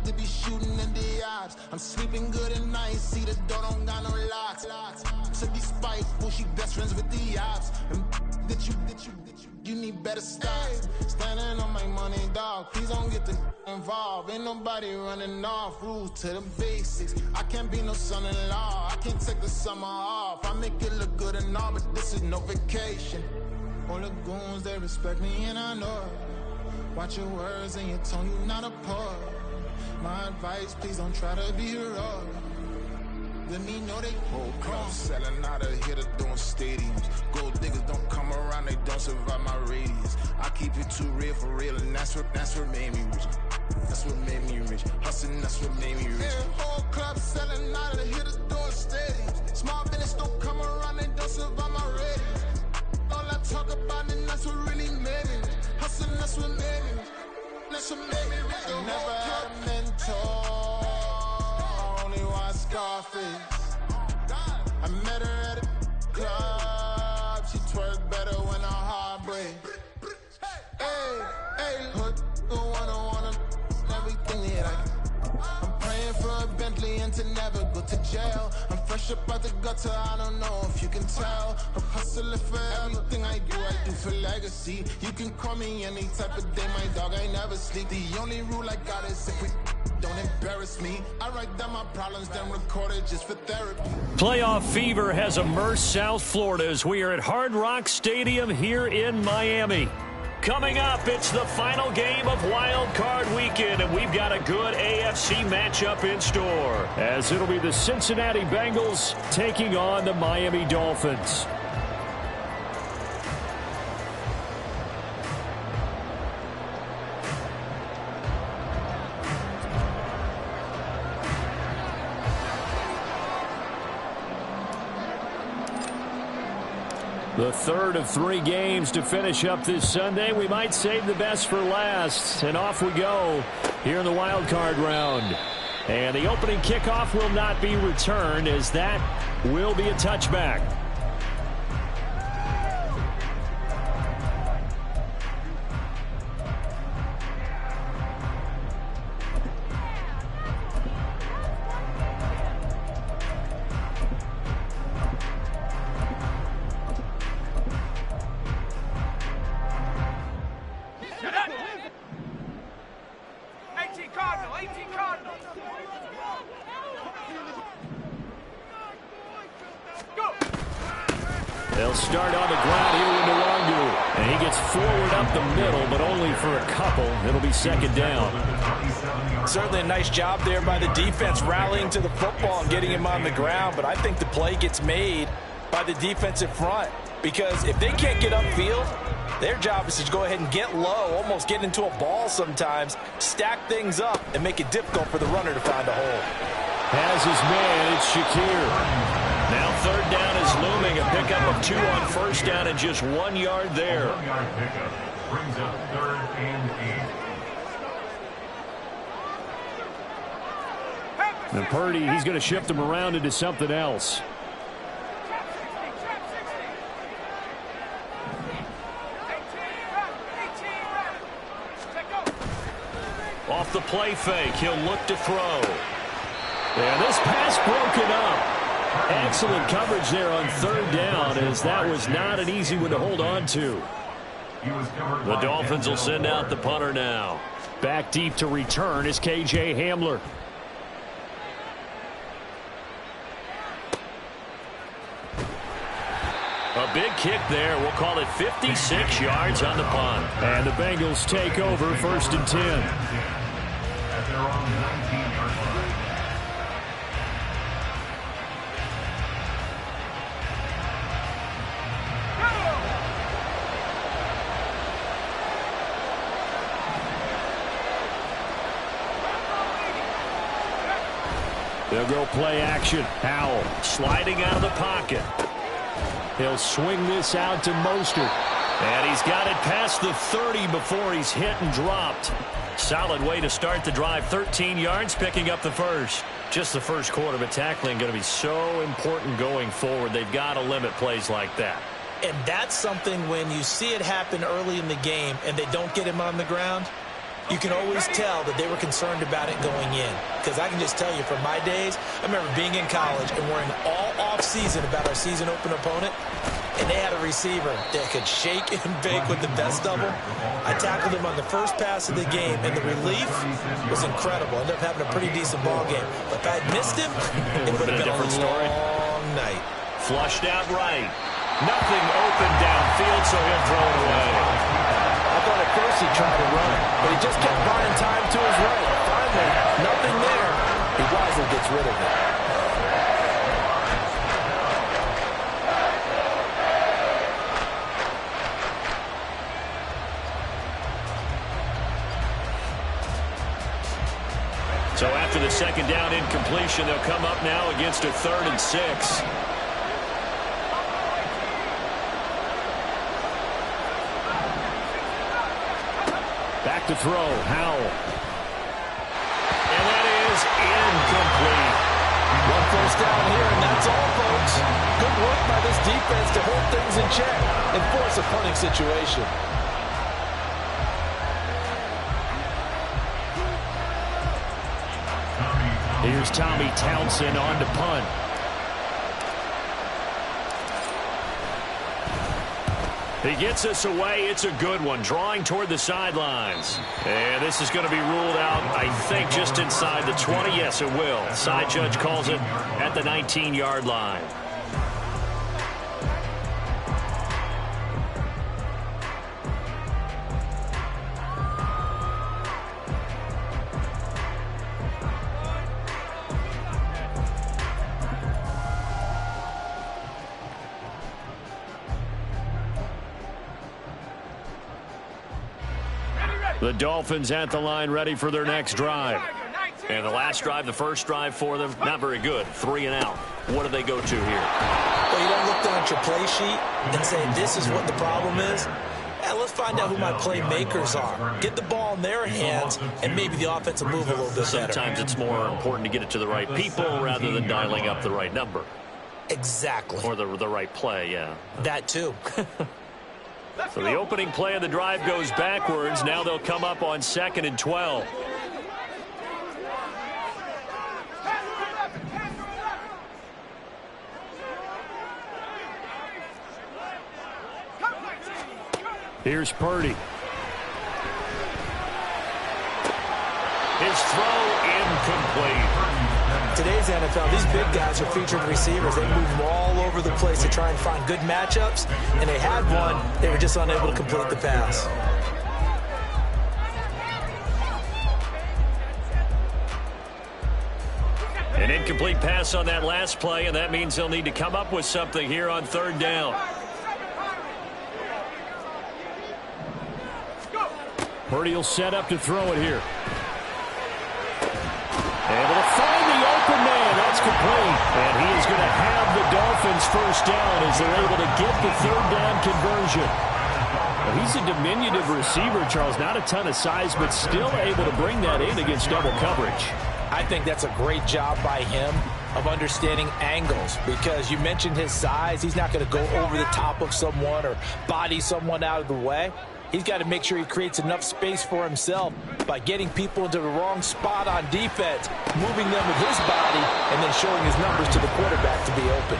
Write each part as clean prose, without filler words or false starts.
to be shooting in the odds. I'm sleeping good at night, see the door don't got no locks. To be spiteful, she best friends with the ops. And you need better stop. Standing on my money, dog. Please don't get the involved. Ain't nobody running off. Rules to the basics. I can't be no son-in-law. I can't take the summer off. I make it look good and all, but this is no vacation. All the goons, they respect me and I know it. Watch your words and your tone, you not a poet. My advice, please don't try to be heroic. Let me know they whole club selling out of here to doing stadiums. Gold diggers don't come around, they don't survive my radius. I keep it too real for real, and that's what made me rich. That's what made me rich. Hustling, that's what made me rich. Yeah, whole club selling out of here to doing stadiums. Small business don't come around, they don't survive my radius. All I talk about, and that's what really made me. Hustling, that's what made me. That's what made me rich. I never had a mentor. Only watch Scarface. I met her at a club. She twerk better when her heart breaks. Hey, hood, wanna everything that I'm praying for a Bentley and to never go to jail. I'm fresh up out the gutter, I don't know if you can tell. I'm hustling for everything I do for legacy. You can call me any type of day, my dog, I never sleep. The only rule I got is if we don't embarrass me. I write down my problems, then record it just for therapy. Playoff fever has immersed South Florida as we are at Hard Rock Stadium here in Miami. Coming up, it's the final game of Wild Card Weekend, and we've got a good AFC matchup in store, as it'll be the Cincinnati Bengals taking on the Miami Dolphins. The third of 3 games to finish up this Sunday. We might save the best for last. And off we go here in the wild card round. And the opening kickoff will not be returned, as that will be a touchback. They'll start on the ground here with Nwangwu. And he gets forward up the middle, but only for a couple. It'll be second down. Certainly a nice job there by the defense, rallying to the football and getting him on the ground. But I think the play gets made by the defensive front, because if they can't get upfield, their job is to go ahead and get low, almost get into a ball sometimes, stack things up, and make it difficult for the runner to find a hole. Has his man, it's Shakir. Now third down is looming, a pickup of 2 on first down and just 1 yard there. 1 yard pickup brings up 3rd and 8. And Purdy, he's going to shift them around into something else. Off the play fake, he'll look to throw. And this pass broken up. Excellent coverage there on third down, as that was not an easy one to hold on to. The Dolphins will send out the punter now. Back deep to return is KJ Hamler. A big kick there. We'll call it 56 yards on the punt. And the Bengals take over 1st and 10. At their own 19-yard line. They'll go play action. Howell sliding out of the pocket. He'll swing this out to Mostert. And he's got it past the 30 before he's hit and dropped. Solid way to start the drive. 13 yards, picking up the first. Just the first quarter, but tackling going to be so important going forward. They've got to limit plays like that. And that's something when you see it happen early in the game and they don't get him on the ground, You can always tell that they were concerned about it going in. Because I can just tell you from my days, I remember being in college and worrying all off-season about our season open opponent, and they had a receiver that could shake and bake with the best of them. I tackled him on the first pass of the game, and the relief was incredible. I ended up having a pretty decent ball game. But if I had missed him, it would have been a long night. Flushed out right. Nothing open downfield, so he'll throw it away. I thought at first he tried to run it, but he just kept buying time to his right. Finally, nothing there. He wisely gets rid of it. So after the second down incompletion, they'll come up now against a 3rd and 6. Back to throw, Howell. And that is incomplete. One first down here, and that's all, folks. Good work by this defense to hold things in check and force a punting situation. Here's Tommy Townsend on to punt. He gets us away. It's a good one. Drawing toward the sidelines. And this is going to be ruled out, I think, just inside the 20. Yes, it will. Side judge calls it at the 19-yard line. The Dolphins at the line ready for their next drive. And the last drive, the first drive for them, not very good. 3 and out. What do they go to here? Well, you don't look down at your play sheet and say, this is what the problem is. Let's find out who my playmakers are. Get the ball in their hands, and maybe the offense will move a little bit better. Sometimes it's more important to get it to the right people rather than dialing up the right number. Exactly. Or the right play, yeah. That too. So the opening play of the drive goes backwards. Now they'll come up on 2nd and 12. Here's Purdy. His throw incomplete. Today's NFL, these big guys are featured receivers. They move them all over the place to try and find good matchups, and they had one. They were just unable to complete the pass. An incomplete pass on that last play, and that means they'll need to come up with something here on 3rd down. Purdy will set up to throw it here. Able to find the open man. That's complete. And he is going to have the Dolphins first down as they're able to get the 3rd down conversion. Well, he's a diminutive receiver, Charles. Not a ton of size, but still able to bring that in against double coverage. I think that's a great job by him of understanding angles, because you mentioned his size. He's not going to go over the top of someone or body someone out of the way. He's got to make sure he creates enough space for himself by getting people into the wrong spot on defense, moving them with his body, and then showing his numbers to the quarterback to be open.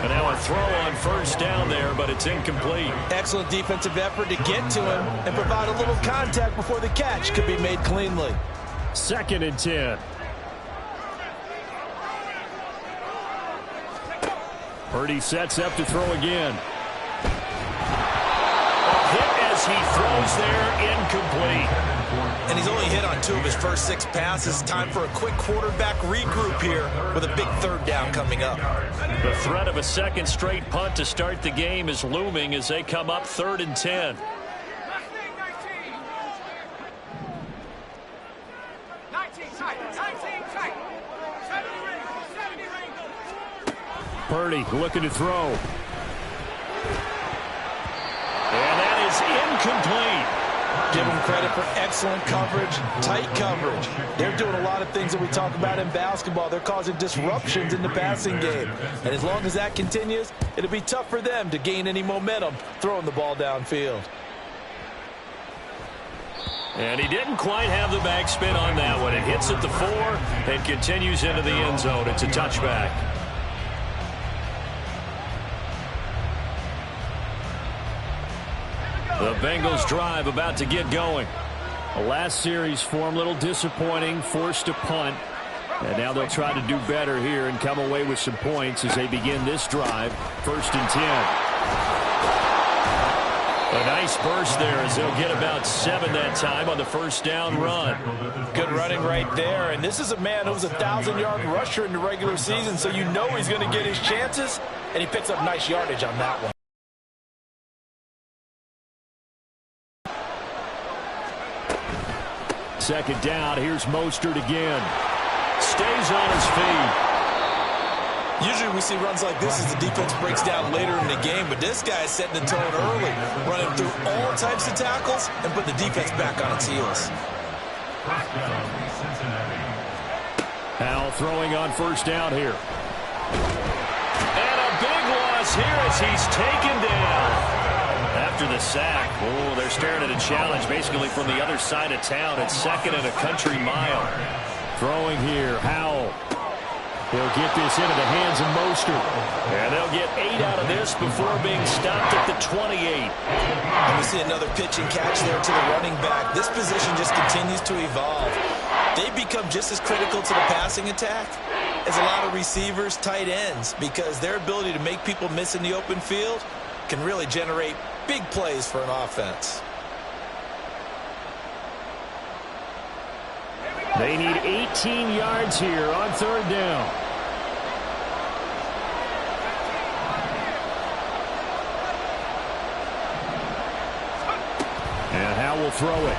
And now a throw on first down there, but it's incomplete. Excellent defensive effort to get to him and provide a little contact before the catch could be made cleanly. 2nd and 10. Purdy sets up to throw again. He throws there, incomplete. And he's only hit on 2 of his first 6 passes. Time for a quick quarterback regroup here with a big 3rd down coming up. The threat of a 2nd straight punt to start the game is looming as they come up 3rd and 10. Purdy looking to throw. And that is incomplete. Give them credit for excellent coverage, tight coverage. They're doing a lot of things that we talk about in basketball. They're causing disruptions in the passing game. And as long as that continues, it'll be tough for them to gain any momentum throwing the ball downfield. And he didn't quite have the backspin on that one. It hits at the 4 and continues into the end zone. It's a touchback. The Bengals drive about to get going. The last series for him, a little disappointing, forced to punt. And now they'll try to do better here and come away with some points as they begin this drive. 1st and 10. A nice burst there as they'll get about 7 that time on the first down run. Good running right there. And this is a man who was a 1,000-yard rusher in the regular season, so you know he's going to get his chances, and he picks up nice yardage on that one. Second down, here's Mostert again. Stays on his feet. Usually we see runs like this as the defense breaks down later in the game, but this guy is setting the tone early, running through all types of tackles and put the defense back on its heels. Howell throwing on first down here. And a big loss here as he's taken down. After the sack, oh, they're staring at a challenge basically from the other side of town. It's 2nd and a country mile. Throwing here, Howell. They'll get this into the hands of Mostert. And they'll get 8 out of this before being stopped at the 28. And we see another pitch and catch there to the running back. This position just continues to evolve. They become just as critical to the passing attack as a lot of receivers, tight ends, because their ability to make people miss in the open field can really generate big plays for an offense. They need 18 yards here on 3rd down. And Howell will throw it.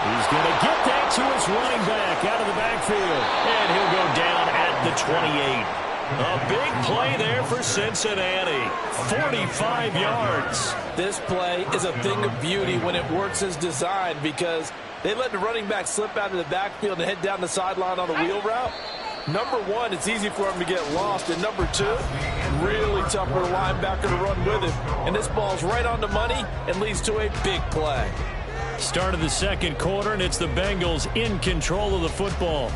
He's going to get that to his running back out of the backfield. And he'll go down at the 28. A big play there for Cincinnati. 45 yards. This play is a thing of beauty when it works as designed because they let the running back slip out of the backfield and head down the sideline on a wheel route. Number 1, it's easy for him to get lost. And number 2, really tough for the linebacker to run with him. And this ball's right on the money and leads to a big play. Start of the 2nd quarter, and it's the Bengals in control of the football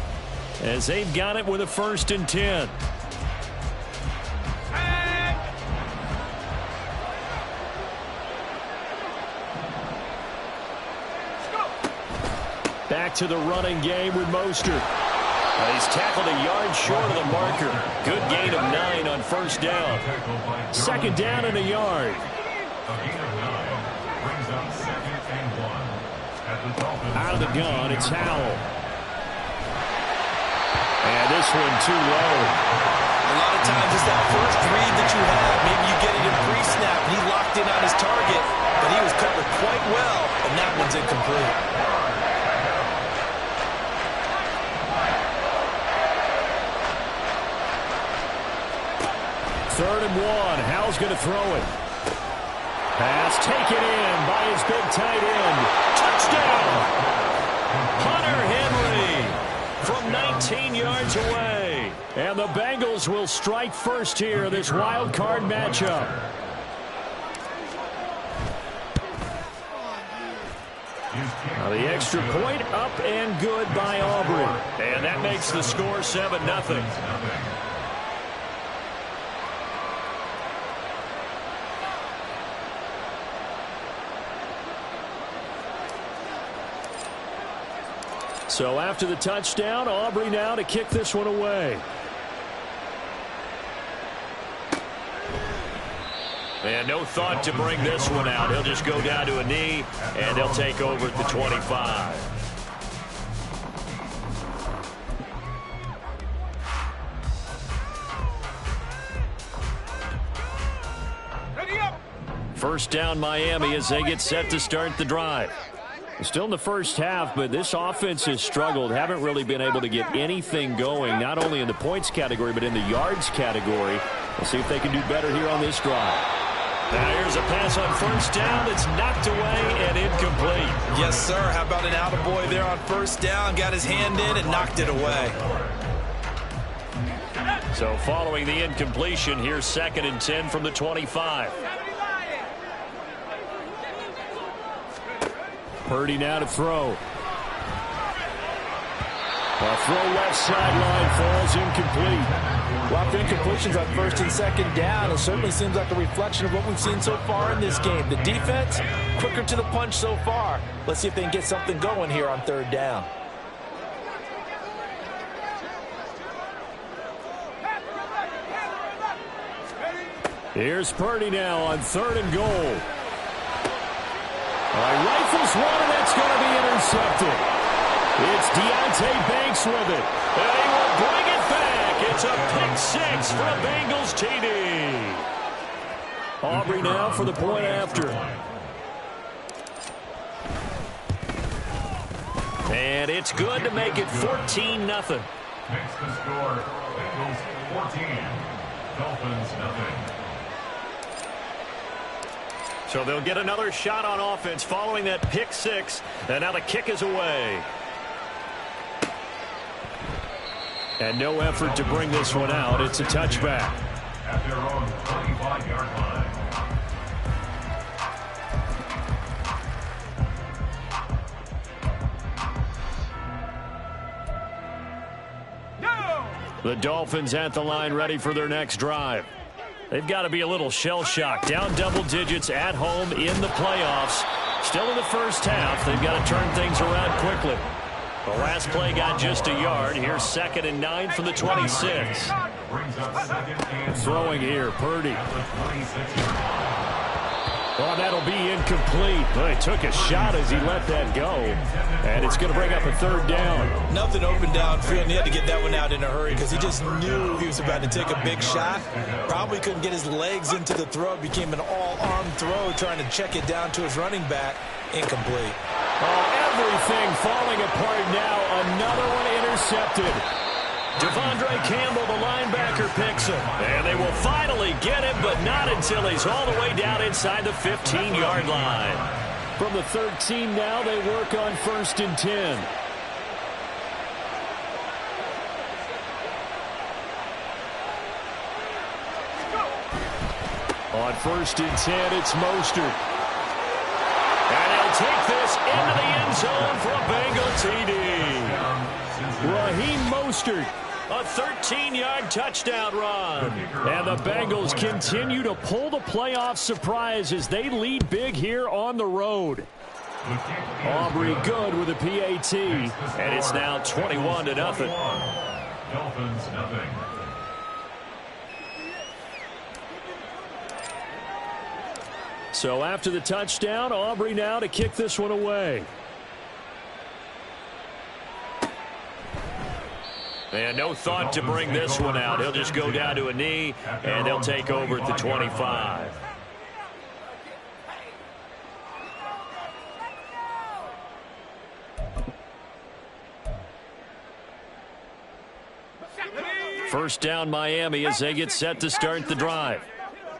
as they've got it with a 1st and 10. Back to the running game with Mostert. He's tackled a yard short of the marker. Good gain of 9 on first down. 2nd down and a yard. Out of the gun, it's Howell. And this one too low. A lot of times it's that first read that you have. Maybe you get it in pre-snap and he locked in on his target, but he was covered quite well, and that one's incomplete. 3rd and 1. Howell's going to throw it. Pass taken in by his big tight end. Touchdown! Hunter Henry from 19 yards away. And the Bengals will strike first here, this wild card matchup. Now the extra point up and good by Aubrey. And that makes the score 7-0. So after the touchdown, Aubrey now to kick this one away. And no thought to bring this one out. He'll just go down to a knee, and they'll take over at the 25. First down Miami as they get set to start the drive. Still in the first half, but this offense has struggled. Haven't really been able to get anything going, not only in the points category, but in the yards category. We'll see if they can do better here on this drive. Now here's a pass on first down that's knocked away and incomplete. Yes, sir. How about an attaboy there on first down? Got his hand in and knocked it away. So following the incompletion, here's 2nd and 10 from the 25. Purdy now to throw. A throw left sideline falls incomplete. Well, after incompletions on first and second down, it certainly seems like a reflection of what we've seen so far in this game. The defense, quicker to the punch so far. Let's see if they can get something going here on third down. Here's Purdy now on 3rd and goal. Rifles one, and that's going to be intercepted. It's Deonte Banks with it. And he will bring it back. It's a pick six for a Bengals TD. Aubrey now for the point after. And it's good to make it 14-0. Makes the score. Bengals 14. Dolphins nothing. So they'll get another shot on offense following that pick six. And now the kick is away. And no effort to bring this one out. It's a touchback. At their own 25-yard line. The Dolphins at the line ready for their next drive. They've got to be a little shell-shocked. Down double digits at home in the playoffs. Still in the first half. They've got to turn things around quickly. The last play got just a yard. Here's 2nd and 9 from the 26. Throwing here, Purdy. Oh, that'll be incomplete. Well, he took a shot as he let that go. And it's going to bring up a 3rd down. Nothing open downfield, and he had to get that one out in a hurry because he just knew he was about to take a big shot. Probably couldn't get his legs into the throw. Became an all-arm throw, trying to check it down to his running back. Incomplete. Oh, everything falling apart now. Another one intercepted. Devondre Campbell, the linebacker, picks him. And they will finally get him, but not until he's all the way down inside the 15-yard line. From the 13 now, they work on 1st and 10. On 1st and 10, it's Mostert. And he'll take this into the end zone for a Bengal TD. Raheem Mostert, a 13-yard touchdown run. And the Bengals continue to pull the playoff surprise as they lead big here on the road. Aubrey good with a PAT. And it's now 21-0. Dolphins nothing. So after the touchdown, Aubrey now to kick this one away. And no thought to bring this one out. He'll just go down to a knee, and they'll take over at the 25. First down, Miami, as they get set to start the drive.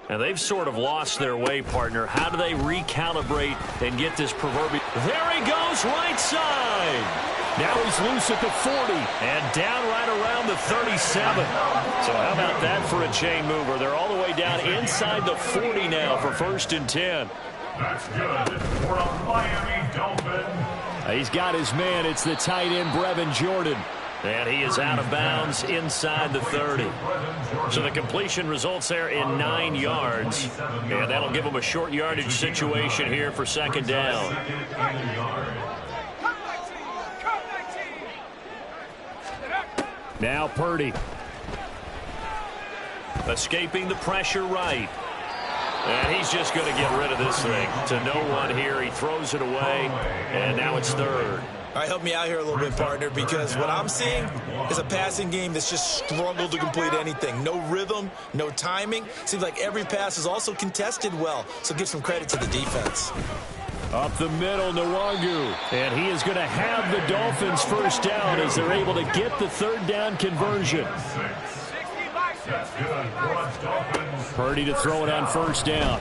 And they've sort of lost their way, partner. How do they recalibrate and get this proverbial? There he goes, right side. Now he's loose at the 40 and down right around the 37. So how about that for a chain mover? They're all the way down inside the 40 now for 1st and 10. That's good for a Miami Dolphin. He's got his man. It's the tight end, Brevin Jordan. And he is out of bounds inside the 30. So the completion results there in 9 yards. And that'll give him a short yardage situation here for 2nd down. Now Purdy. Escaping the pressure right. And he's just going to get rid of this thing. To no one here. He throws it away. And now it's 3rd. All right, help me out here a little bit, partner, because what I'm seeing is a passing game that's just struggled to complete anything. No rhythm, no timing. Seems like every pass is also contested well, so give some credit to the defense. Up the middle, Nwangu. And he is going to have the Dolphins 1st down as they're able to get the 3rd down conversion. Purdy to throw it on 1st down.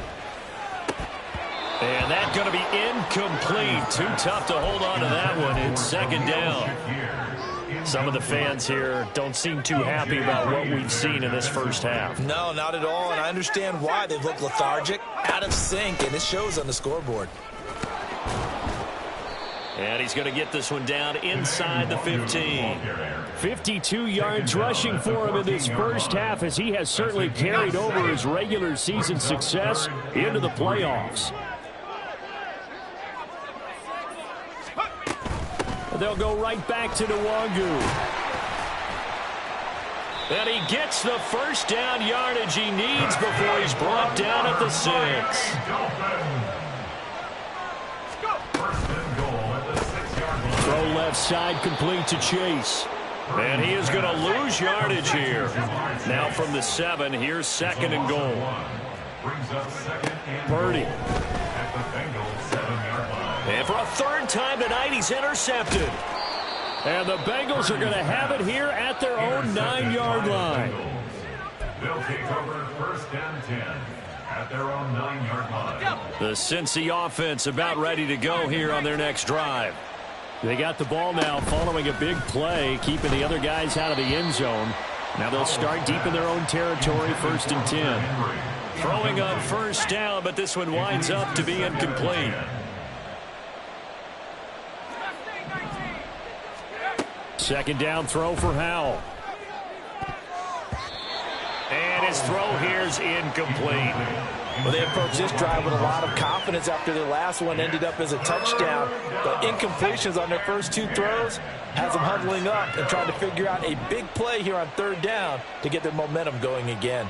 And that's going to be incomplete. Too tough to hold on to that one. It's 2nd down. Some of the fans here don't seem too happy about what we've seen in this first half. No, not at all, and I understand why. They've looked lethargic, out of sync, and it shows on the scoreboard. And he's going to get this one down inside the 15. 52 yards rushing for him in this first half, as he has certainly carried over his regular season success into the playoffs. They'll go right back to Nwangu. And he gets the first down yardage he needs before he's brought down at the 6. Throw left side, complete to Chase. And he is going to lose yardage here. Now from the 7, here's 2nd and goal. Purdy. And for a 3rd time tonight, he's intercepted. And the Bengals are going to have it here at their own 9-yard line. They'll take over 1st and 10 at their own 9-yard line. The Cincy offense about ready to go here on their next drive. They got the ball now following a big play, keeping the other guys out of the end zone. Now they'll start deep in their own territory, 1st and 10. Throwing on 1st down, but this one winds up to be incomplete. Second down throw for Howell. And his throw here's incomplete. Well, they approached this drive with a lot of confidence after their last one ended up as a touchdown. The incompletions on their first 2 throws has them huddling up and trying to figure out a big play here on 3rd down to get their momentum going again.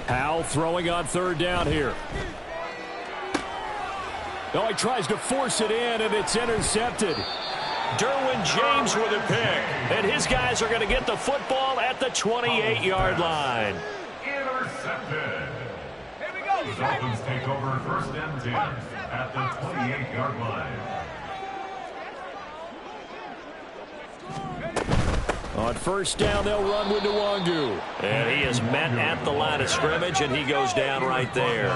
Howell throwing on 3rd down here. Oh, he tries to force it in, and it's intercepted. Derwin James with a pick. And his guys are going to get the football at the 28-yard line. Intercepted. The Dolphins take over 1st and 10 at the 28-yard line. On 1st down, they'll run with Nwangu. And he is met at the line of scrimmage, and he goes down right there.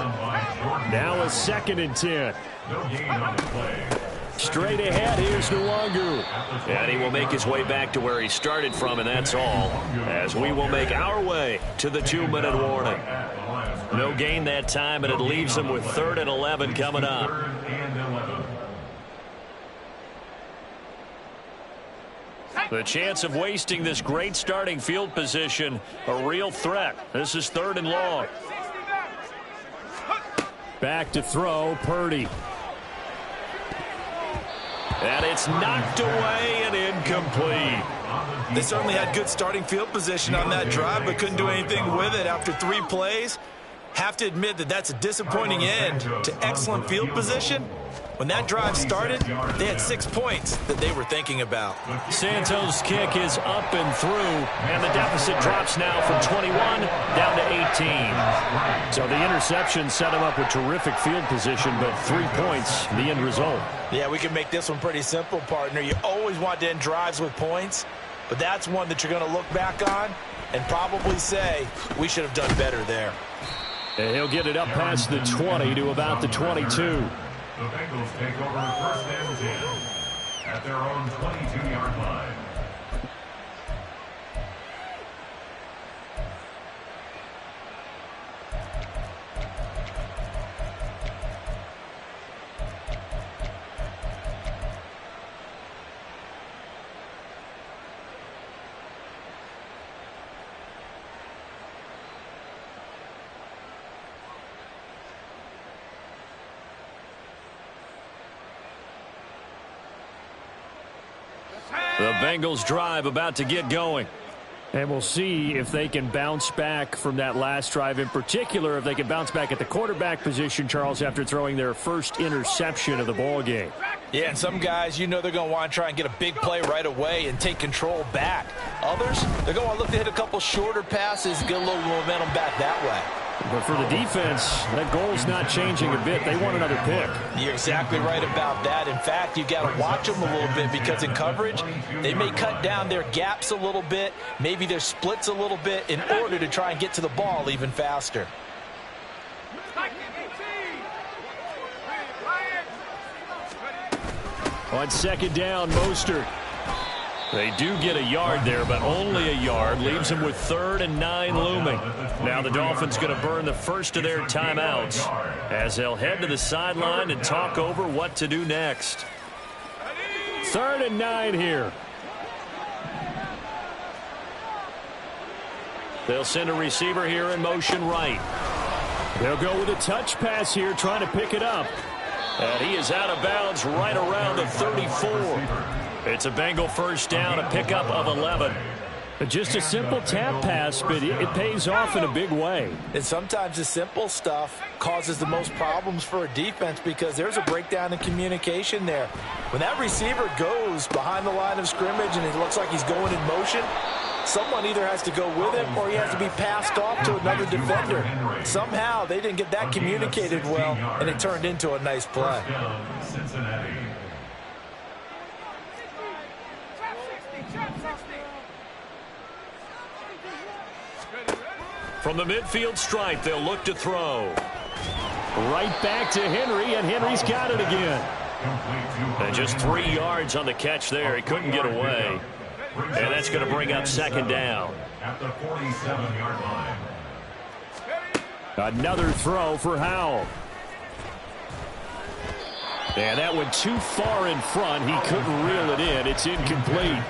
Now a 2nd and 10. No gain on the play. Straight ahead, here's Nwangu. And he will make his way back to where he started from, and that's all, as we will make our way to the 2-minute warning. No gain that time, and it leaves him with 3rd and 11 coming up. The chance of wasting this great starting field position, a real threat. This is 3rd and long. Back to throw, Purdy. And it's knocked away and incomplete. They certainly had good starting field position on that drive, but couldn't do anything with it after 3 plays. Have to admit that that's a disappointing end to excellent field position. When that drive started, they had 6 points that they were thinking about. Santos' kick is up and through, and the deficit drops now from 21 down to 18. So the interception set him up with terrific field position, but 3 points, the end result. Yeah, we can make this one pretty simple, partner. You always want to end drives with points, but that's one that you're going to look back on and probably say, we should have done better there. And he'll get it up past the 20 to about the 22. The Bengals take over 1st and 10 at their own 22-yard line. The Bengals drive about to get going. And we'll see if they can bounce back from that last drive, in particular if they can bounce back at the quarterback position, Charles, after throwing their first interception of the ball game. Yeah, and some guys, you know they're going to want to try and get a big play right away and take control back. Others, they're going to want to look to hit a couple shorter passes, get a little momentum back that way. But for the defense, that goal's not changing a bit. They want another pick. You're exactly right about that. In fact, you've got to watch them a little bit because in coverage, they may cut down their gaps a little bit, maybe their splits a little bit in order to try and get to the ball even faster. On 2nd down, Mostert. They do get a yard there, but only a yard. Leaves them with 3rd and 9 looming. Now the Dolphins going to burn the first of their timeouts as they'll head to the sideline and talk over what to do next. 3rd and 9 here. They'll send a receiver here in motion right. They'll go with a touch pass here, trying to pick it up. And he is out of bounds right around the 34. It's a Bengal first down, a pickup of 11. Just a simple tap pass, but it pays off in a big way. And sometimes the simple stuff causes the most problems for a defense because there's a breakdown in communication there. When that receiver goes behind the line of scrimmage and it looks like he's going in motion, someone either has to go with him or he has to be passed off to another defender. Somehow they didn't get that communicated well, and it turned into a nice play. From the midfield stripe, they'll look to throw. Right back to Henry, and Henry's got it again. And just 3 yards on the catch there. He couldn't get away. And that's going to bring up 2nd down. At the 47-yard line. Another throw for Howell. And that went too far in front. He couldn't reel it in. It's incomplete.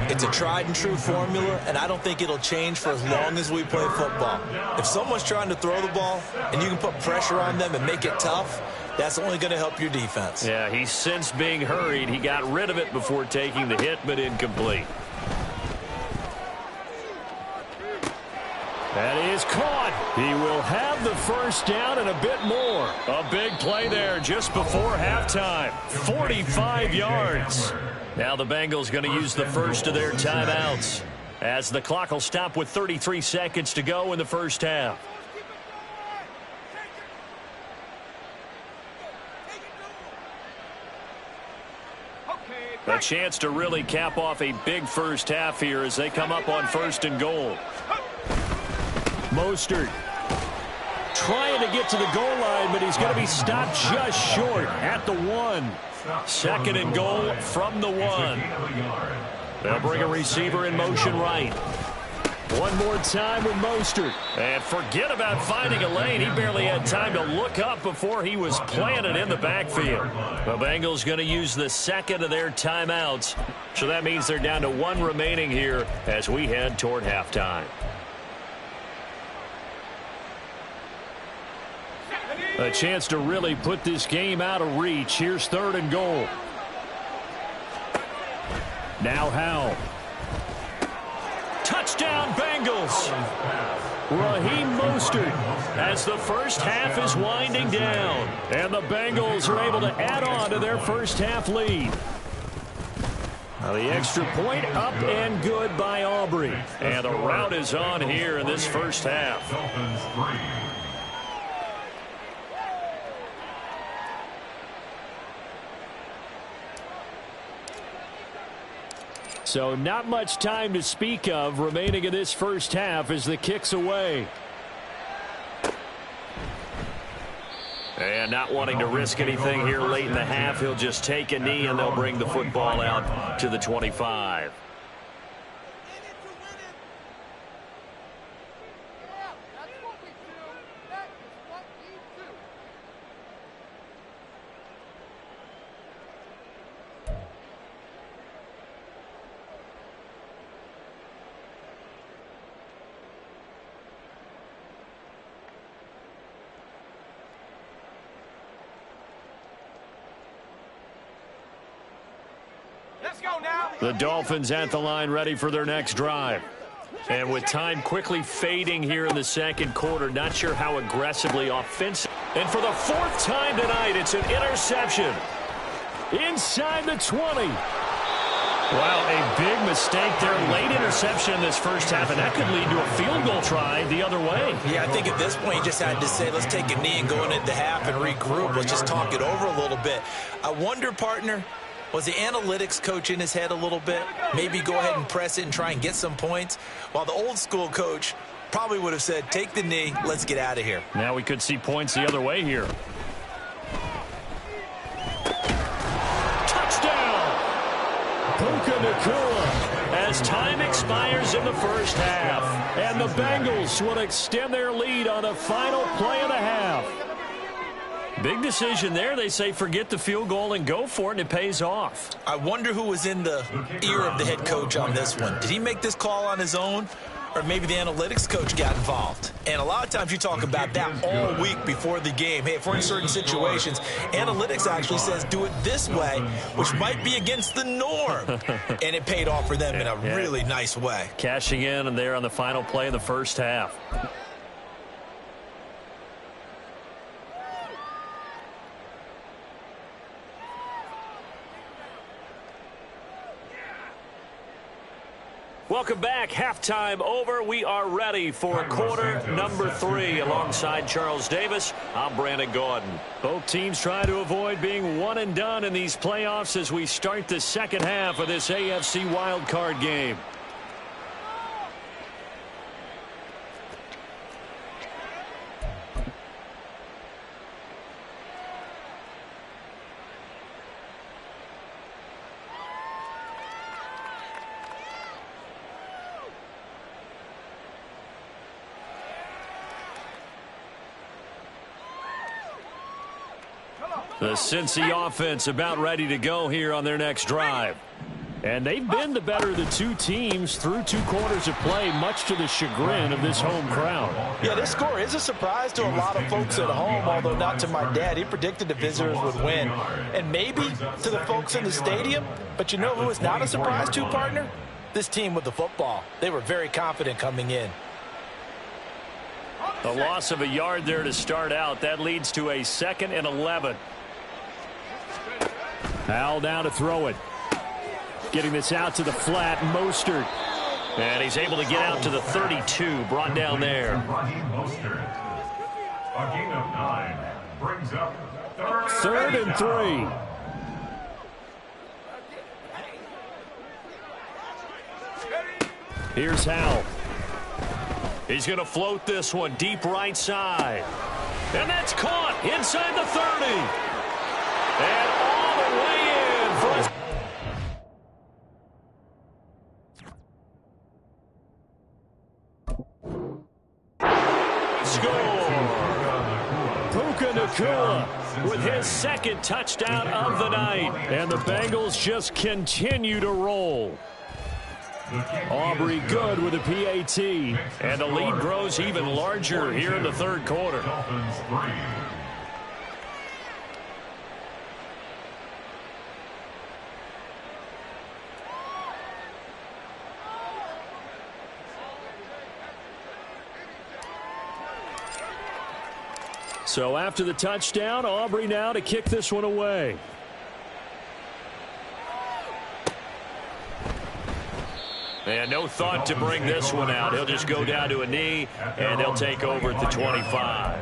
It's a tried-and-true formula, and I don't think it'll change for as long as we play football. If someone's trying to throw the ball and you can put pressure on them and make it tough, that's only going to help your defense. Yeah, he's since being hurried. He got rid of it before taking the hit, but incomplete. That is caught. He will have the first down and a bit more. A big play there just before halftime. 45 yards. Now the Bengals going to use the first of their timeouts as the clock will stop with 33 seconds to go in the first half. A chance to really cap off a big first half here as they come up on 1st and goal. Mostert trying to get to the goal line, but he's going to be stopped just short at the 1. 2nd and goal from the 1. They'll bring a receiver in motion right. One more time with Mostert. And forget about finding a lane. He barely had time to look up before he was planted in the backfield. The Bengals going to use the 2nd of their timeouts. So that means they're down to 1 remaining here as we head toward halftime. A chance to really put this game out of reach. Here's 3rd and goal. Now Howell. Touchdown Bengals. Raheem Mostert as the first half is winding down. And the Bengals are able to add on to their first half lead. Now the extra point up and good by Aubrey. And the route is on here in this first half. So not much time to speak of remaining in this first half as the kick's away. And not wanting to risk anything here late in the half, he'll just take a knee and they'll bring the football out to the 25. The Dolphins at the line ready for their next drive. And with time quickly fading here in the second quarter, not sure how aggressively offensive. And for the 4th time tonight, it's an interception. Inside the 20. Wow, a big mistake there. Late interception in this first half, and that could lead to a field goal try the other way. Yeah, I think at this point you just had to say, let's take a knee and go into the half and regroup. Let's just talk it over a little bit. I wonder, partner, was the analytics coach in his head a little bit? Maybe go ahead and press it and try and get some points? While the old school coach probably would have said, take the knee, let's get out of here. Now we could see points the other way here. Touchdown! Puka Nacua as time expires in the first half. And the Bengals will extend their lead on the final play of the half. Big decision there. They say forget the field goal and go for it, and it pays off. I wonder who was in the ear of the head coach on this one. Did he make this call on his own? Or maybe the analytics coach got involved. And a lot of times you talk about that all week before the game. Hey, if we're in certain situations, analytics actually says do it this way, which might be against the norm. And it paid off for them in a really nice way. Cashing in and there on the final play in the first half. Welcome back. Halftime over. We are ready for quarter number 3. Alongside Charles Davis, I'm Brandon Gaudin. Both teams try to avoid being one and done in these playoffs as we start the second half of this AFC wildcard game. The Cincy offense about ready to go here on their next drive. And they've been the better of the two teams through 2 quarters of play, much to the chagrin of this home crowd. Yeah, this score is a surprise to a lot of folks at home, although not to my dad. He predicted the visitors would win. And maybe to the folks in the stadium. But you know who is not a surprise to, partner? This team with the football. They were very confident coming in. The loss of a yard there to start out. That leads to a 2nd and 11. Howell down to throw it. Getting this out to the flat, Mostert. And he's able to get out to the 32, brought down there. Raheem Mostert. A gain of 9 brings up 3rd and 3. Here's Howell. He's going to float this one deep right side. And that's caught inside the 30. And all the way in for a score. Puka Nacua with his 2nd touchdown of the night. And the Bengals just continue to roll. Aubrey good with a PAT. And the lead grows even larger here in the 3rd quarter. Dolphins 3. So after the touchdown, Aubrey now to kick this one away. And no thought to bring this one out. He'll just go down to a knee, and they'll take over at the 25.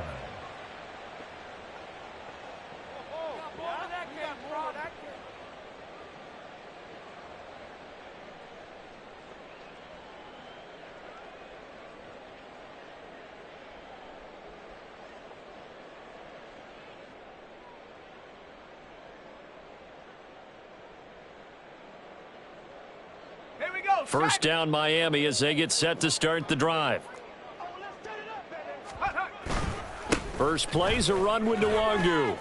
First down Miami as they get set to start the drive. First play's a run with Nwangu.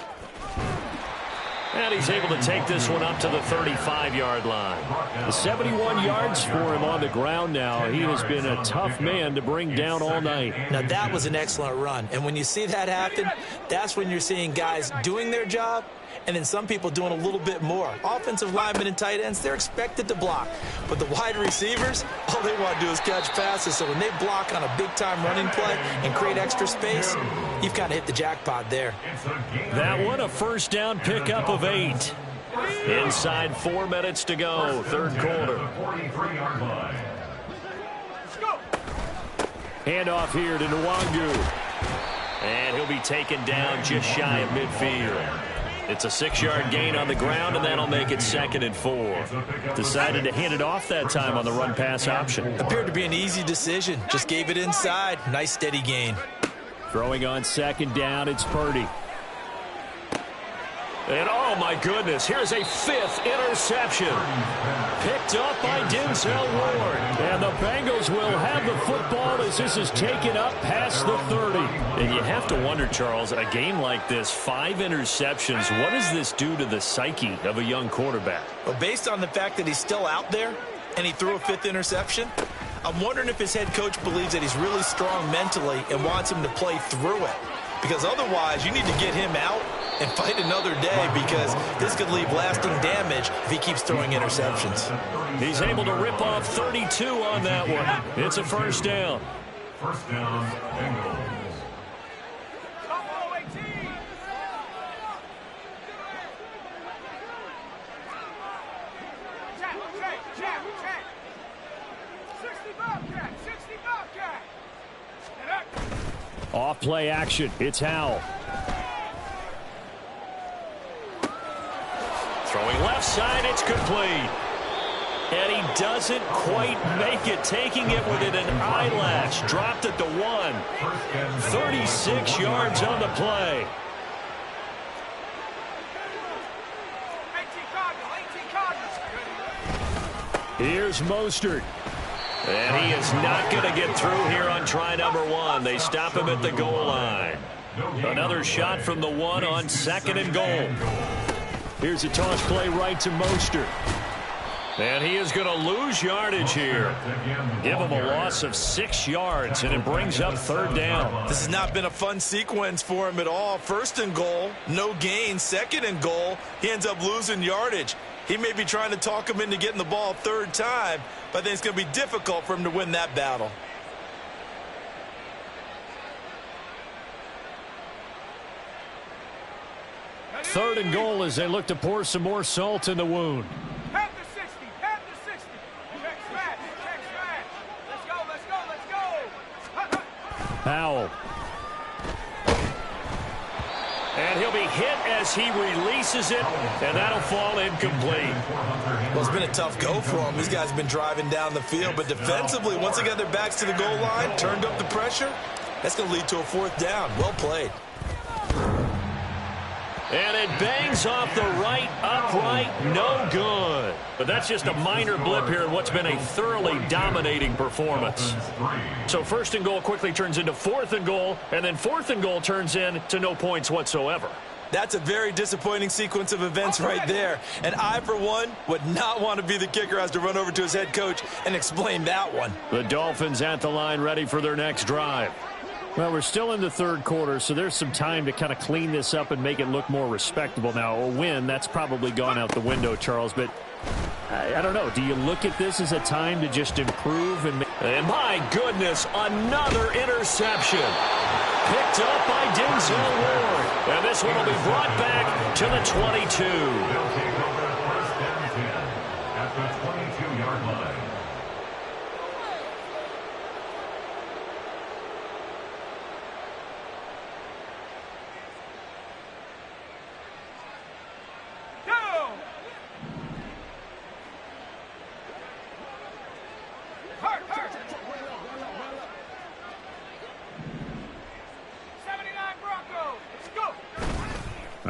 And he's able to take this one up to the 35-yard line. The 71 yards for him on the ground now. He has been a tough man to bring down all night. Now, that was an excellent run. And when you see that happen, that's when you're seeing guys doing their job and then some people doing a little bit more. Offensive linemen and tight ends, they're expected to block. But the wide receivers, all they want to do is catch passes. So when they block on a big-time running play and create extra space, you've kind of hit the jackpot there. That one, a first down pickup of 8. Inside 4 minutes to go, 3rd quarter. Handoff here to Nwangu. And he'll be taken down just shy of midfield. It's a 6-yard gain on the ground, and that'll make it 2nd and 4. Decided to hand it off that time on the run-pass option. Appeared to be an easy decision. Just gave it inside. Nice, steady gain. Throwing on 2nd down, it's Purdy. And oh my goodness, here's a 5th interception. Picked up by Denzel Ward. And the Bengals will have the football as this is taken up past the 30. And you have to wonder, Charles, a game like this, 5 interceptions, what does this do to the psyche of a young quarterback? Well, based on the fact that he's still out there and he threw a 5th interception, I'm wondering if his head coach believes that he's really strong mentally and wants him to play through it. Because otherwise, you need to get him out and fight another day, because this could leave lasting damage if he keeps throwing interceptions. He's able to rip off 32 on that one. It's a first down. First down, Bengals. Off play action. It's Howell. Throwing left side, it's complete. And he doesn't quite make it, taking it within an eyelash. Dropped at the 1. 36 yards on the play. Here's Mostert. And he is not going to get through here on try number 1. They stop him at the goal line. Another shot from the 1 on 2nd and goal. Here's a toss play right to Mostert. And he is going to lose yardage here. Give him a loss of 6 yards, and it brings up 3rd down. This has not been a fun sequence for him at all. 1st and goal, no gain. 2nd and goal, he ends up losing yardage. He may be trying to talk him into getting the ball 3rd time, but I think it's going to be difficult for him to win that battle. Third and goal as they look to pour some more salt in the wound. Pat the 60, pat the 60. Check smash, check smash. Let's go, let's go, let's go. Howell. And he'll be hit as he releases it, and that'll fall incomplete. Well, it's been a tough go for him. These guys have been driving down the field, but defensively, once they got their backs to the goal line, turned up the pressure, that's going to lead to a 4th down. Well played. And it bangs off the right upright, no good. But that's just a minor blip here in what's been a thoroughly dominating performance. So 1st and goal quickly turns into 4th and goal, and then 4th and goal turns into no points whatsoever. That's a very disappointing sequence of events right there. And I, for one, would not want to be the kicker who has to run over to his head coach and explain that one. The Dolphins at the line ready for their next drive. Well, we're still in the 3rd quarter, so there's some time to kind of clean this up and make it look more respectable. Now, a win, that's probably gone out the window, Charles, but I don't know. Do you look at this as a time to just improve? And my goodness, another interception. Picked up by Denzel Ward. And this one will be brought back to the 22. They'll take over first and 10 at the 22-yard line.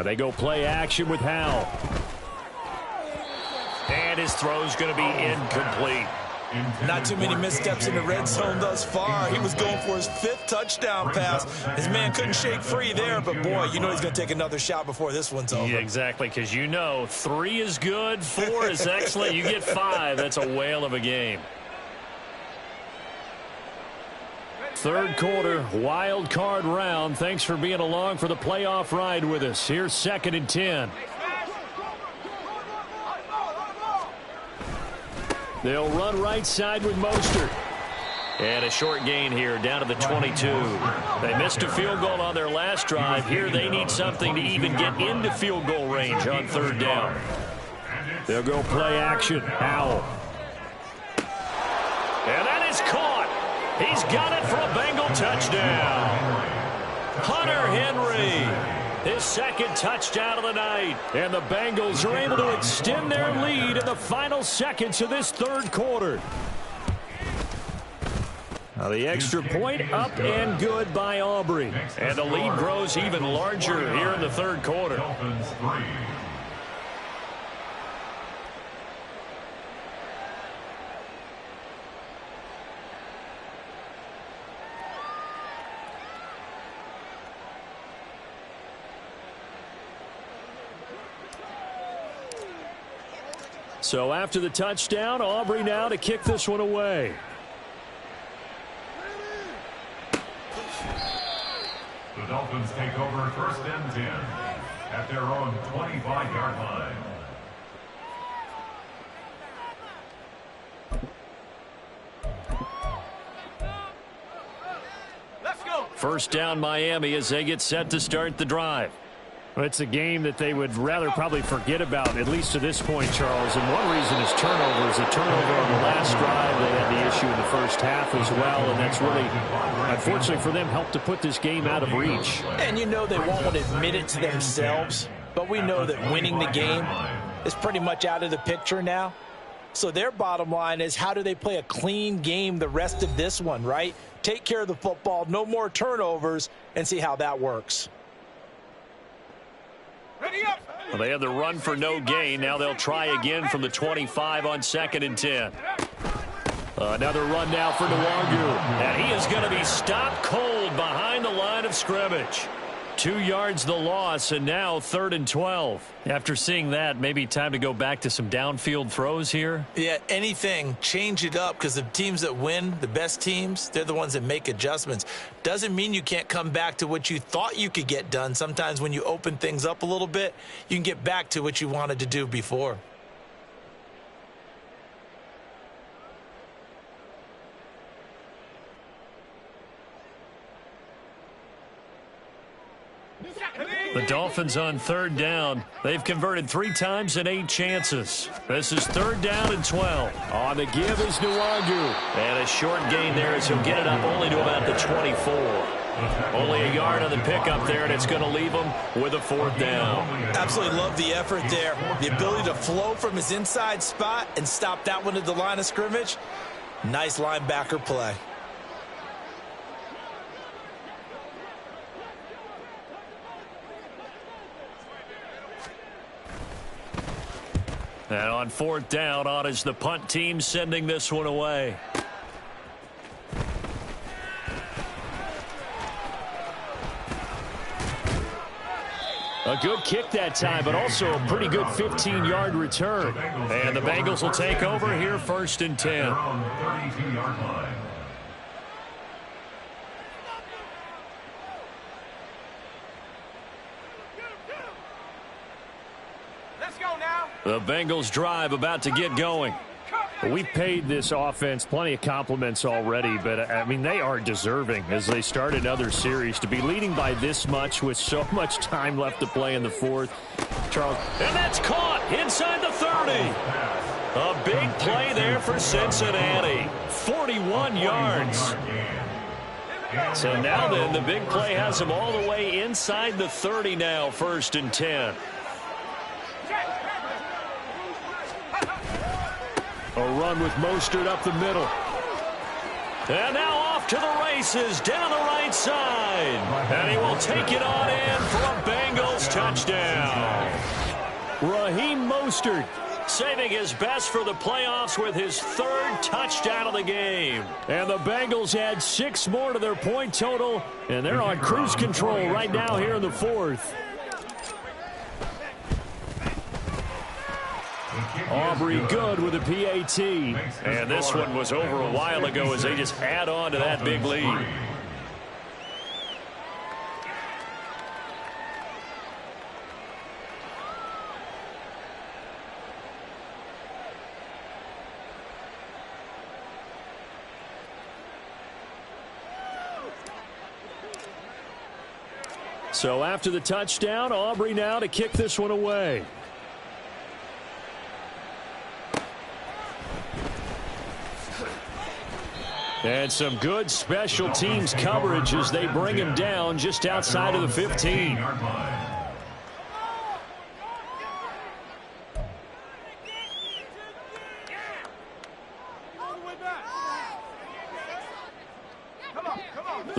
They go play action with Howell. And his throw's going to be incomplete. Not too many missteps in the red zone thus far. He was going for his 5th touchdown pass. His man couldn't shake free there, but boy, you know he's going to take another shot before this one's over. Yeah, exactly, because you know 3 is good, 4 is excellent. You get 5, that's a whale of a game. 3rd quarter, wild card round. Thanks for being along for the playoff ride with us. Here's 2nd and 10. They'll run right side with Mostert. And a short gain here down to the 22. They missed a field goal on their last drive. Here they need something to even get into field goal range on 3rd down. They'll go play action. Howell. And that is caught. He's got it for a Bengal touchdown. Hunter Henry, his 2nd touchdown of the night. And the Bengals are able to extend their lead in the final seconds of this 3rd quarter. The extra point up and good by Aubrey. And the lead grows even larger here in the third quarter. Dolphins 3. So after the touchdown, Aubrey now to kick this one away. The Dolphins take over first and 10 at their own 25-yard line. Let's go. First down Miami as they get set to start the drive. Well, it's a game that they would rather probably forget about, at least to this point, Charles. And one reason is turnovers. A turnover on the last drive. They had the issue in the first half as well. And that's really, unfortunately for them, helped to put this game out of reach. And you know they won't admit it to themselves, but we know that winning the game is pretty much out of the picture now. So their bottom line is, how do they play a clean game the rest of this one, right? Take care of the football, no more turnovers, and see how that works. Ready up. Well, they had the run for no gain. Now they'll try again from the 25 on 2nd and 10. Another run now for Nwangu. And he is going to be stopped cold behind the line of scrimmage. 2 yards the loss, and now 3rd and 12. After seeing that, maybe time to go back to some downfield throws here. Yeah, anything, change it up, because the teams that win, the best teams, they're the ones that make adjustments. Doesn't mean you can't come back to what you thought you could get done. Sometimes when you open things up a little bit, you can get back to what you wanted to do before. The Dolphins on 3rd down. They've converted 3 times in 8 chances. This is 3rd down and 12. On the give is Nwangu. And a short gain there as he'll get it up only to about the 24. Only a yard on the pickup there, and it's going to leave him with a 4th down. Absolutely love the effort there. The ability to flow from his inside spot and stop that one at the line of scrimmage. Nice linebacker play. And on 4th down, on is the punt team sending this one away. A good kick that time, but also a pretty good 15-yard return. And the Bengals will take over here 1st and 10. 32-yard line. Let's go now. The Bengals drive about to get going. We've paid this offense plenty of compliments already, but, I mean, they are deserving as they start another series. To be leading by this much with so much time left to play in the 4th. Charles, and that's caught inside the 30. A big play there for Cincinnati. 41 yards. So now then, the big play has them all the way inside the 30 now, 1st and 10. A run with Mostert up the middle. And now off to the races down the right side. And he will take it on in for a Bengals touchdown. Raheem Mostert saving his best for the playoffs with his 3rd touchdown of the game. And the Bengals add 6 more to their point total, and they're on cruise control right now here in the 4th. Aubrey good with a PAT. And this one was over a while ago as they just add on to that big lead. So after the touchdown, Aubrey now to kick this one away. And some good special teams coverage as they bring him down just outside of the 15.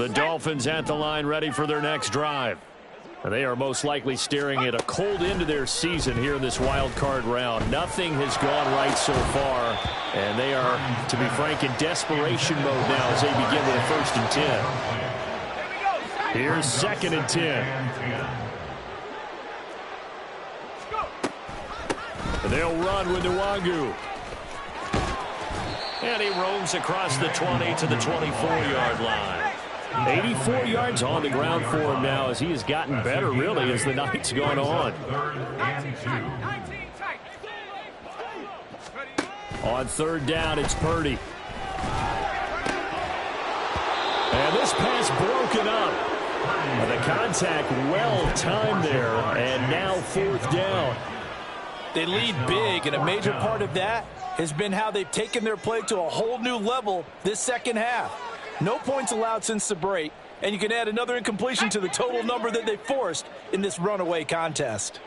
The Dolphins at the line, ready for their next drive. They are most likely staring at a cold end to their season here in this wild card round. Nothing has gone right so far, and they are, to be frank, in desperation mode now as they begin with a 1st and 10. Here's 2nd and 10. They'll run with Nwangu. And he roams across the 20 to the 24-yard line. 84 yards on the ground for him now as he has gotten better, really, as the night's gone on. On 3rd down, it's Purdy. And this pass broken up. The contact well-timed there, and now 4th down. They lead big, and a major part of that has been how they've taken their play to a whole new level this second half. No points allowed since the break, and you can add another incompletion to the total number that they forced in this runaway contest.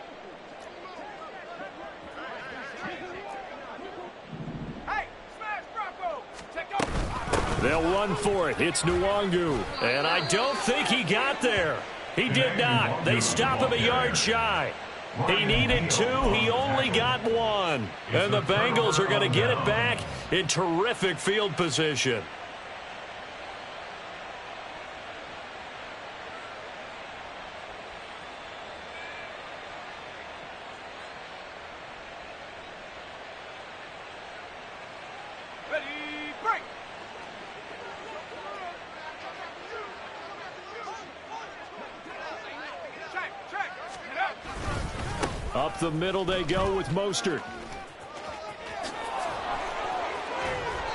Hey, smash Bronco. Check out. They'll run for it. It's Nwangu. And I don't think he got there. He did not. They stop him a yard shy. He needed 2. He only got 1. And the Bengals are going to get it back in terrific field position. Up the middle they go with Mostert.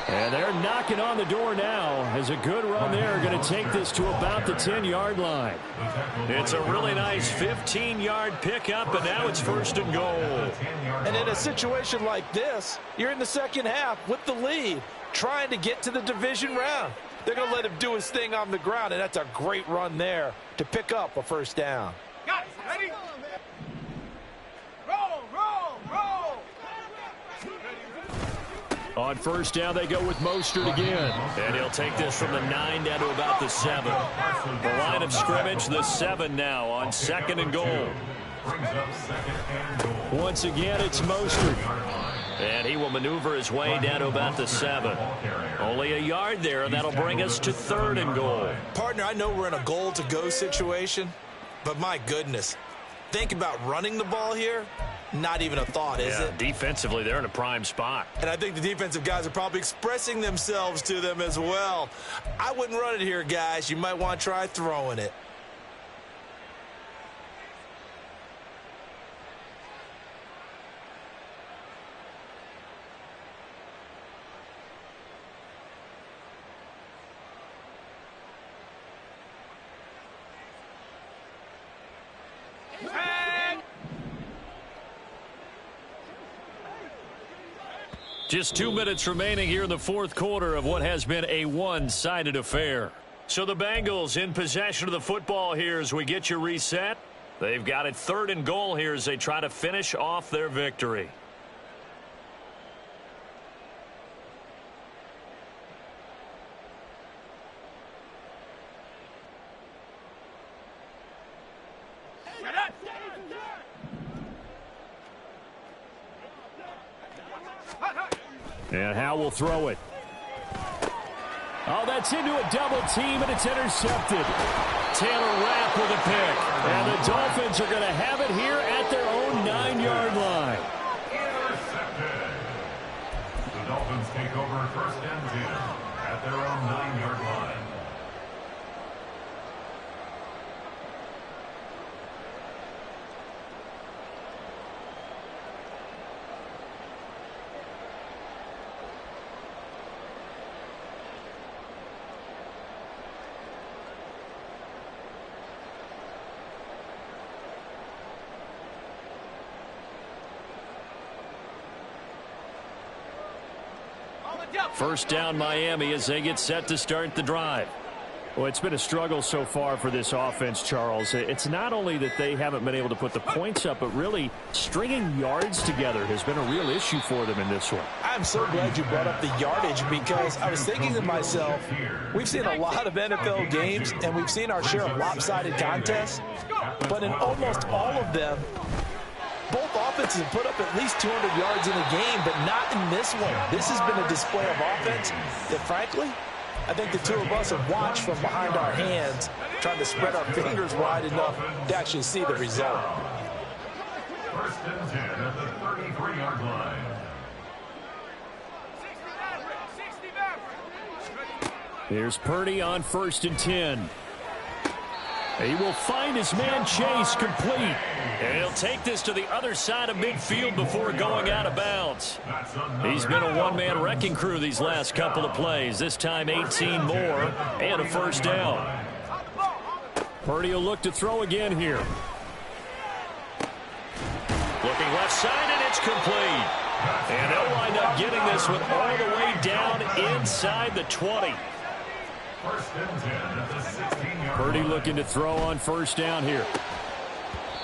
And they're knocking on the door now as a good run there. Going to take this to about the 10-yard line. It's a really nice 15-yard pickup, and now it's 1st and goal. And in a situation like this, you're in the second half with the lead, trying to get to the division round. They're going to let him do his thing on the ground, and that's a great run there to pick up a 1st down. Got it. Ready? Roll, roll, roll. On 1st down, they go with Mostert again. And he'll take this from the 9 down to about the 7. The line of scrimmage, the 7 now on 2nd and goal. Once again, it's Mostert. And he will maneuver his way down to about the 7. Only a yard there, and that'll bring us to 3rd and goal. Partner, I know we're in a goal-to-go situation, but my goodness, think about running the ball here. Not even a thought, is it? Defensively, they're in a prime spot. And I think the defensive guys are probably expressing themselves to them as well. I wouldn't run it here, guys. You might want to try throwing it. Just 2 minutes remaining here in the 4th quarter of what has been a one-sided affair. So the Bengals in possession of the football here as we get you reset. They've got it 3rd and goal here as they try to finish off their victory. And Howe will throw it. Oh, that's into a double team, and it's intercepted. Taylor Rapp with a pick. And the Dolphins are going to have it here at their own 9-yard line. Intercepted. The Dolphins take over 1st and 10 at their own 9-yard line. First down Miami as they get set to start the drive. Well, it's been a struggle so far for this offense, Charles. It's not only that they haven't been able to put the points up, but really stringing yards together has been a real issue for them in this one. I'm so glad you brought up the yardage, because I was thinking to myself, we've seen a lot of NFL games, and we've seen our share of lopsided contests, but in almost all of them, both offenses have put up at least 200 yards in a game, but not in this one. This has been a display of offense that, frankly, I think the two of us have watched from behind our hands, trying to spread our fingers wide enough to actually see the result. First and 10 at the 33-yard line. Here's Purdy on 1st and 10. He will find his man Chase complete. And he'll take this to the other side of midfield before going out of bounds. He's been a one-man wrecking crew these last couple of plays. This time 18 more and a first down. Purdy will look to throw again here. Looking left side, and it's complete. And they'll wind up getting this one all the way down inside the 20. First and 10 at the 16-yard Purdy line. looking to throw on first down here.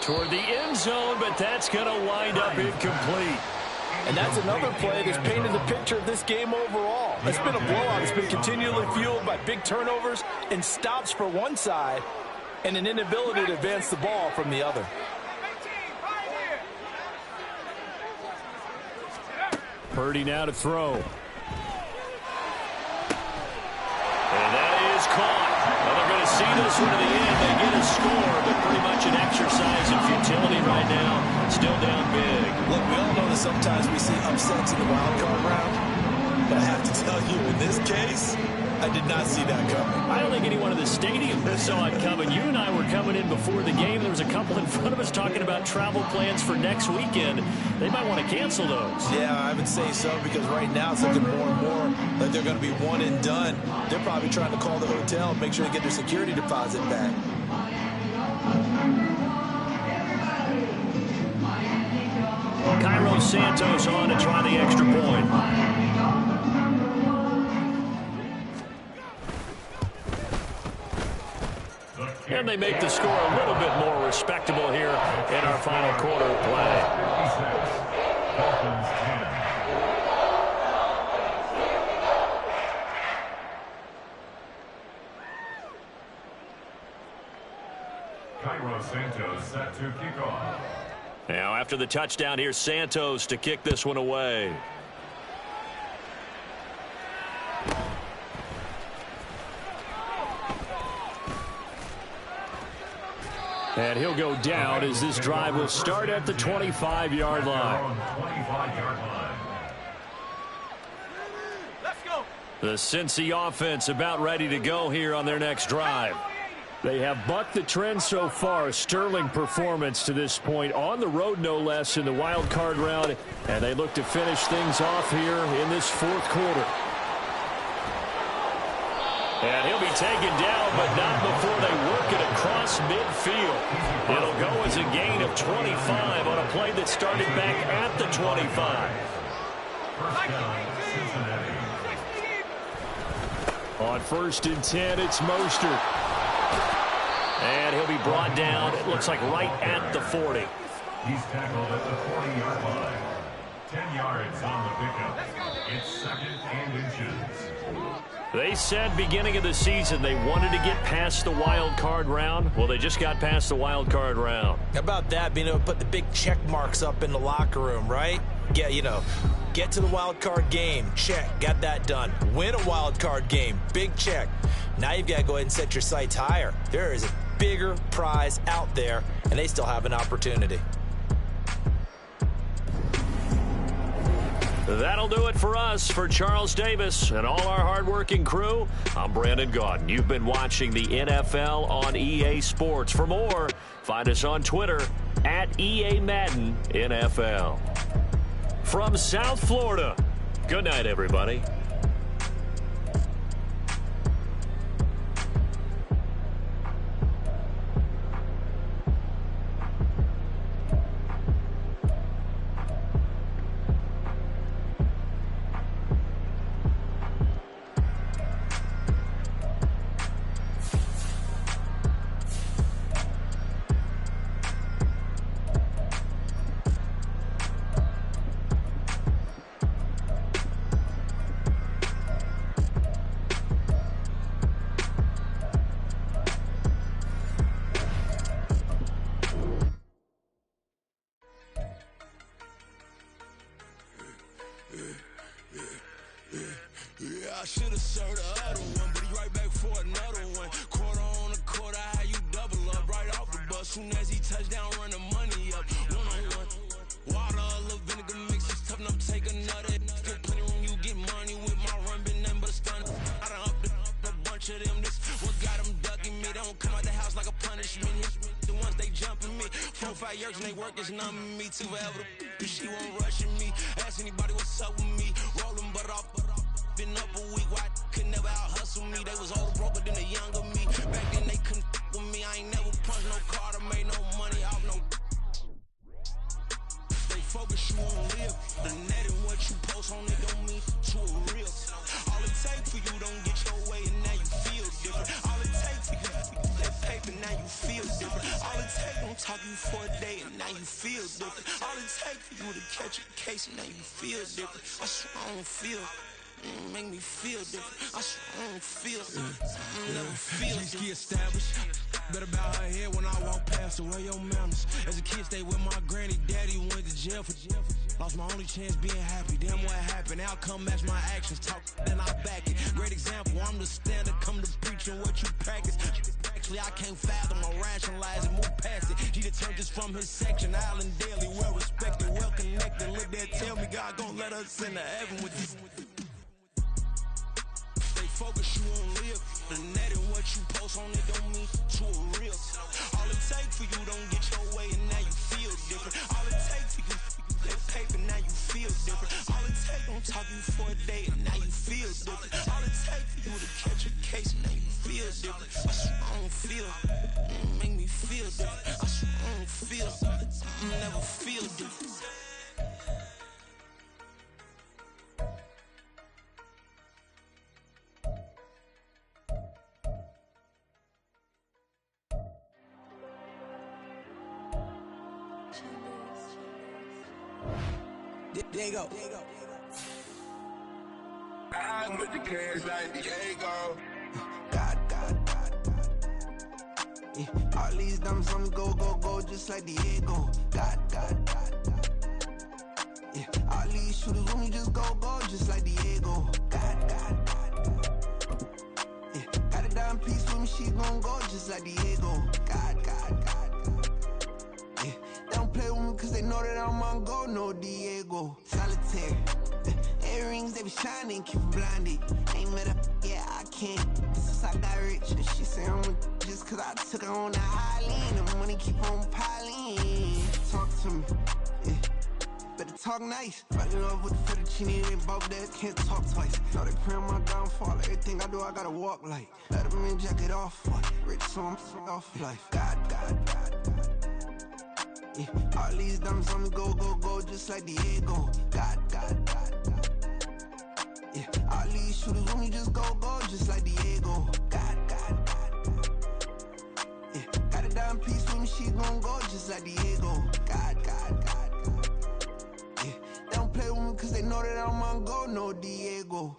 Toward the end zone, but that's going to wind up incomplete. And that's another play that's painted the picture of this game overall. It's been a blowout. It's been continually fueled by big turnovers and stops for one side and an inability to advance the ball from the other. Purdy now to throw. And that is caught. Well, they're going to see this one to the end. They get a score, but pretty much an exercise in futility right now. Still down big. Look, we all know that sometimes we see upsets in the wild card round, but I have to tell you, in this case, I did not see that coming. I don't think anyone in the stadium saw it coming. You and I were coming in before the game. There was a couple in front of us talking about travel plans for next weekend. They might want to cancel those. Yeah, I would say so, because right now it's looking more and more like they're going to be one and done. They're probably trying to call the hotel and make sure they get their security deposit back. Cairo Santos on to try the extra point. And they make the score a little bit more respectable here in our final quarter of play. Dolphins 10. Cairo Santos set to kick off. Now after the touchdown, here's Santos to kick this one away. And he'll go down as this drive will start at the 25-yard line. 25-yard line. Let's go. The Cincy offense about ready to go here on their next drive. They have bucked the trend so far. Sterling performance to this point on the road, no less, in the wild card round. And they look to finish things off here in this fourth quarter. And he'll be taken down, but not before they work it across midfield. It'll go as a gain of 25 on a play that started back at the 25. First down, Cincinnati. On 1st and 10, it's Mostert. And he'll be brought down, it looks like right at the 40. He's tackled at the 40-yard line. 10 yards on the pickup. It's second and inches. They said beginning of the season they wanted to get past the wild card round. Well, they just got past the wild card round. How about that, being able to put the big check marks up in the locker room, right? Yeah, you know, get to the wild card game, check, got that done. Win a wild card game, big check. Now you've got to go ahead and set your sights higher. There is a bigger prize out there, and they still have an opportunity. That'll do it for us. For Charles Davis and all our hardworking crew, I'm Brandon Gaudin. You've been watching the NFL on EA Sports. For more, find us on Twitter at EA Madden NFL. From South Florida, good night, everybody. to serve the other one, but he right back for another one. Quarter on a quarter, how you double up right off the bus. Soon as he touch down, run the money up. One-on-one. Water, a little vinegar mix, it's tough enough to take another. Still plenty room, you get money with my run, been nothing but a stun. I done up a bunch of them, this what got them ducking me. They don't come out the house like a punishment. The ones they jumping me. 4 or 5 years and they work is numbing me. Too forever, she won't rushing me. Ask anybody what's up with me. Rolling butt off, been up a week, why could never out hustle me? They was older, broker than the younger me. Back then they couldn't with me. I ain't never punched no card or made no money off no. They focus, you won't live. The net and what you post on it don't mean to a real. All it takes for you don't get your way and now you feel different. All it takes for you that paper, now you feel different. All it takes don't talk you for a day and now you feel different. All it takes for you to catch a case and now you feel different. I swear I don't feel. Make me feel different. I swear I don't feel. Never feel different. Established. Better bow her head when I walk past her. Where your manners? As a kid, stayed with my granny. Daddy went to jail for lost my only chance being happy. Damn, what happened? Outcome match my actions. Talk, then I back it. Great example. I'm the standard. Come to preaching what you practice. Actually, I can't fathom or rationalize and move past it. He turned this from his section. Island Daily, well respected, well connected. Look there, tell me God gon' let us into heaven with this. Focus, you won't live. The net and what you post on it don't mean to a real. All it takes for you don't get your way and now you feel different. All it takes for you that paper, now you feel different. All it takes don't talk you for a day and now you feel different. All it takes for you to catch a case and now you feel different. I swear I don't feel. Make me feel different. I swear I don't feel. Never feel different. There you go. I'm with the cash like Diego. God. Yeah. All these diamonds on me go, just like Diego. God. Yeah. All these shooters when me just go, just like Diego. God. Yeah. Got a dime piece with me, she gon' go just like Diego. God. Yeah. They don't play with me cause they know that I'm on go, no Diego. Solitaire. Earrings, they be shining, keep it blinded. Ain't met up, yeah, I can't. Since I got rich, and she say I'm just cause I took her on the island. The money keep on piling. Talk to me, yeah. Better talk nice. Rockin' up with the fettuccine, they both that can't talk twice. Know they pray on my downfall. Everything I do, I gotta walk like. Let them in, jacket off. Rich, so I'm off life. God. Yeah. All these diamonds on me go, just like Diego. God. Yeah. All these shooters when me just go, just like Diego. God. Yeah. Got a dime piece with me, she gon' go just like Diego. God. Yeah. They don't play with me cause they know that I'm on go, no Diego.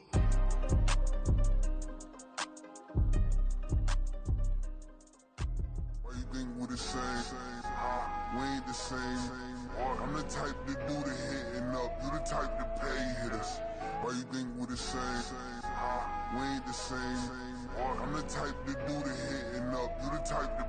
Why you think we the same? We ain't the same. I'm the type to do the hitting up. You the type to pay hitters. Why you think we the same? We ain't the same. I'm the type to do the hitting up. You the type to